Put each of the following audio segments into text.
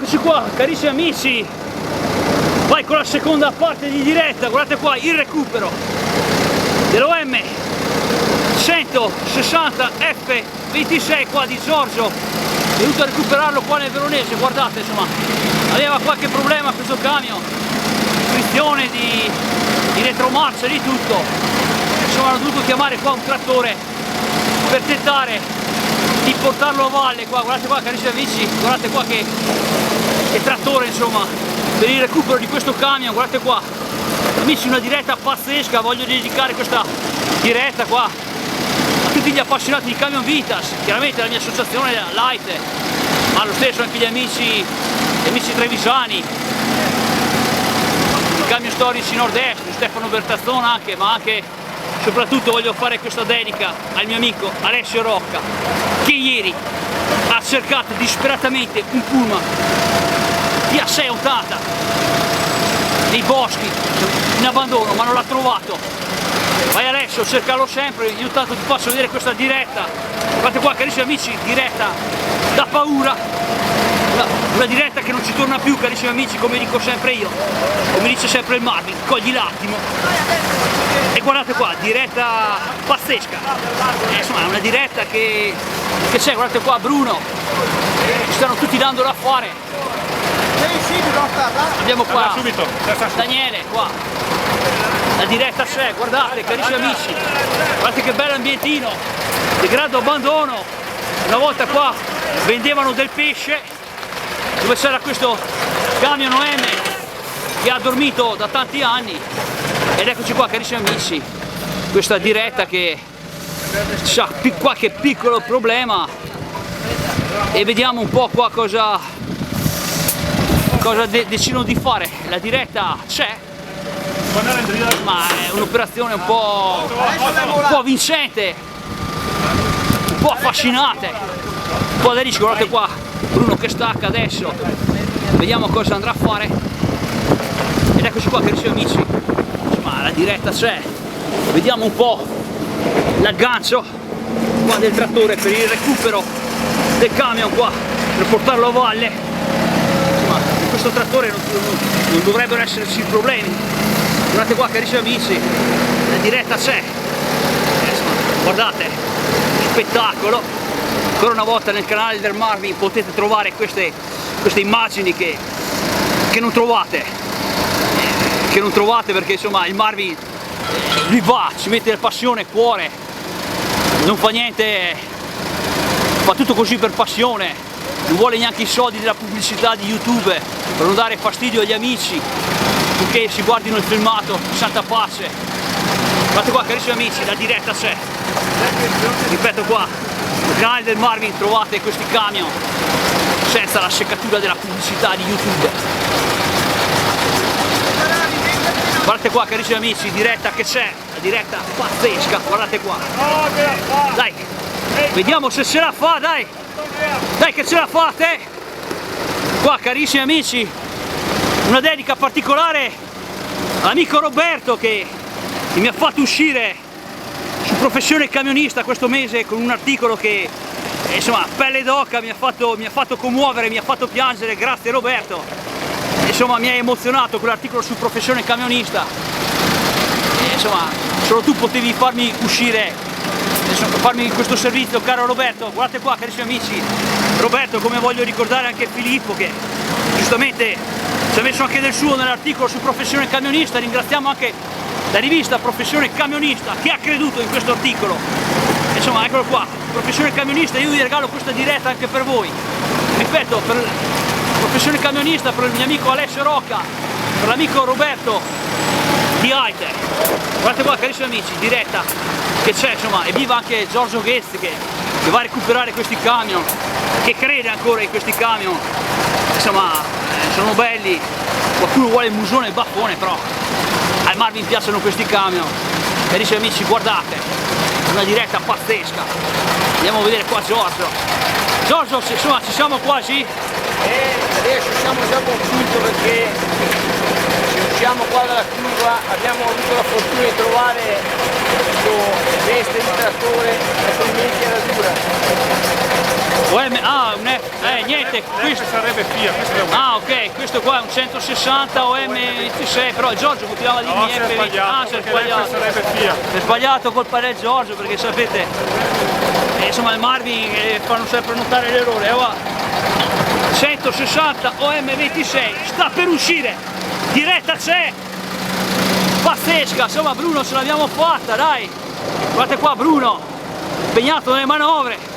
eccoci qua, carissimi amici, vai con la seconda parte di diretta. Guardate qua il recupero dell'OM 160 F26 qua di Giorgio, è venuto a recuperarlo qua nel Veronese. Guardate, insomma, aveva qualche problema questo camion, frizione di retromarcia, di tutto, insomma hanno dovuto chiamare qua un trattore per tentare di portarlo a valle qua. Guardate qua, carissimi amici, guardate qua che trattore, insomma, per il recupero di questo camion. Guardate qua amici, una diretta pazzesca. Voglio dedicare questa diretta qua a tutti gli appassionati di camion Vitas, chiaramente la mia associazione Light, ma lo stesso anche gli amici trevisani, i camion storici nord-est, Stefano Bertazzona anche, ma anche soprattutto voglio fare questa dedica al mio amico Alessio Rocca, che ieri ha cercato disperatamente un pullman PA680 nei boschi in abbandono, ma non l'ha trovato. Vai Alessio, cercarlo sempre. Io tanto ti faccio vedere questa diretta. Guardate qua, carissimi amici, diretta da paura, una diretta che non ci torna più, carissimi amici, come dico sempre io, come dice sempre il Marvin, cogli l'attimo. E guardate qua, diretta pazzesca, insomma è una diretta che c'è. Guardate qua Bruno, ci stanno tutti dando da fare. Abbiamo qua Daniele qua, la diretta c'è. Guardate, carissimi amici, guardate che bello ambientino, degrado abbandono. Una volta qua vendevano del pesce, dove c'era questo camion OM che ha dormito da tanti anni. Ed eccoci qua, carissimi amici, questa diretta che ha qualche piccolo problema e vediamo un po' qua cosa decidono di fare. La diretta c'è, ma è un'operazione un po' vincente, un po' affascinante, un po' da rischi. Guardate qua Bruno che stacca adesso, vediamo cosa andrà a fare. Ed eccoci qua, carissimi amici, ma la diretta c'è, vediamo un po' l'aggancio qua del trattore per il recupero del camion qua, per portarlo a valle. Insomma, in questo trattore non dovrebbero esserci problemi. Guardate qua, carissimi amici, la diretta c'è. Insomma, guardate, spettacolo. Ancora una volta nel canale del Marvin potete trovare queste immagini che non trovate, perché insomma il Marvin lui va, ci mette passione, cuore, non fa niente, fa tutto così per passione, non vuole neanche i soldi della pubblicità di YouTube per non dare fastidio agli amici, perché si guardino il filmato, santa pace. Guardate qua, carissimi amici, la diretta c'è. Ripeto qua, nel canale del Marvin trovate questi camion senza la seccatura della pubblicità di YouTube. Guardate qua, carissimi amici, diretta che c'è, la diretta pazzesca, guardate qua. Dai, vediamo se ce la fa, dai che ce la fate. Qua, carissimi amici, una dedica particolare all'amico Roberto che mi ha fatto uscire su Professione Camionista questo mese con un articolo che, insomma, pelle d'oca, mi ha fatto commuovere, mi ha fatto piangere. Grazie Roberto. Insomma, mi ha emozionato quell'articolo su Professione Camionista. Insomma, solo tu potevi farmi uscire, insomma, farmi questo servizio, caro Roberto. Guardate qua, carissimi amici, Roberto, come voglio ricordare anche Filippo che giustamente ci ha messo anche del suo nell'articolo su Professione Camionista. Ringraziamo anche la rivista Professione Camionista che ha creduto in questo articolo. Insomma, eccolo qua, Professione Camionista. Io vi regalo questa diretta anche per voi, ripeto, per Professione Camionista, per il mio amico Alessio Rocca, per l'amico Roberto di Aite. Guardate qua, carissimi amici, diretta che c'è, insomma, e viva anche Giorgio Ghezzi che va a recuperare questi camion, che crede ancora in questi camion. Insomma, sono belli, qualcuno vuole il musone e il baffone, però al Marvin piacciono questi camion. Carissimi amici, guardate, una diretta pazzesca. Andiamo a vedere qua Giorgio, insomma, ci siamo quasi. E adesso siamo già convinti perché se usciamo qua dalla curva abbiamo avuto la fortuna di trovare questo veste di trattore altrimenti era dura. Niente, questo sarebbe FIA, questo è un... ok, questo qua è un 160 OM26, però Giorgio continuava a dirmi no, si è sbagliato, si è sbagliato. sarebbe FIA. Si è sbagliato colpa del Giorgio, perché sapete, insomma il Marvin fanno sempre notare l'errore, va. 160 OM26, sta per uscire, diretta c'è, pazzesca, insomma Bruno ce l'abbiamo fatta, dai, guardate qua Bruno, impegnato nelle manovre.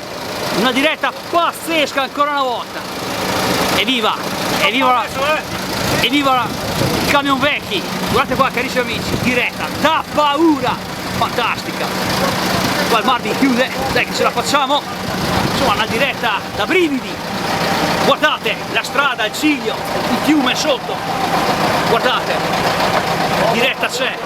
Una diretta pazzesca ancora una volta. Evviva! Evviva! Evviva i camion vecchi! Guardate qua carissimi amici, diretta, da paura! Fantastica! Qua il Marvin chiude, dai che ce la facciamo! Insomma una diretta da brividi! Guardate la strada, il ciglio, il fiume sotto! Guardate! Diretta c'è!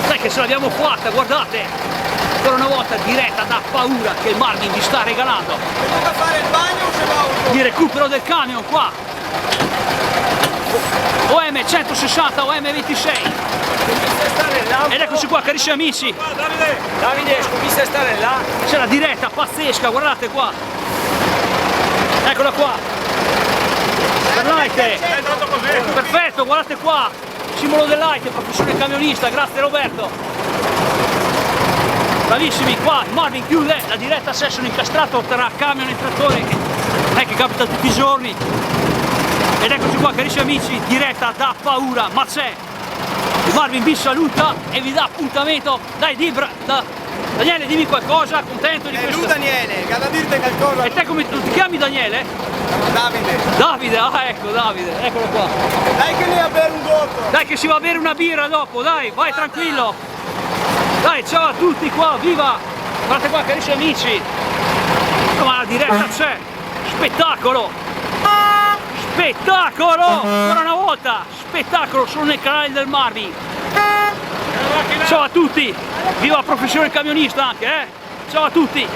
Dai che ce l'abbiamo fatta, guardate! Ancora una volta diretta da paura che il Marvin vi sta regalando. Venuto a fare il bagno o ce va? Di recupero del camion qua. OM 160, OM 26. Ed eccoci qua carissimi amici. Davide, scommessa stare là. C'è la diretta pazzesca, guardate qua. Eccola qua. Per Light. Perfetto, guardate qua. Simbolo del Light, professione camionista, grazie Roberto. Bravissimi, qua Marvin chiude, la diretta session incastrato tra camion e trattori, non è che capita tutti i giorni. Ed eccoci qua carissimi amici, diretta da paura, ma c'è. Il Marvin vi saluta e vi dà appuntamento. Dai Daniele, dimmi qualcosa, contento di È questo. lui Daniele, che ha da dirti qualcosa. E te come ti chiami Daniele? Davide. Davide, ecco Davide, eccolo qua. Dai che ne a bere un gocco. Dai che si va a bere una birra dopo, dai, vai tranquillo. Dai, ciao a tutti qua, viva! Guardate qua carissimi amici! Ma la diretta c'è! Spettacolo! Spettacolo! Ancora una volta! Spettacolo solo nel canale del Marvin! Ciao a tutti! Viva la professione camionista anche, eh! Ciao a tutti!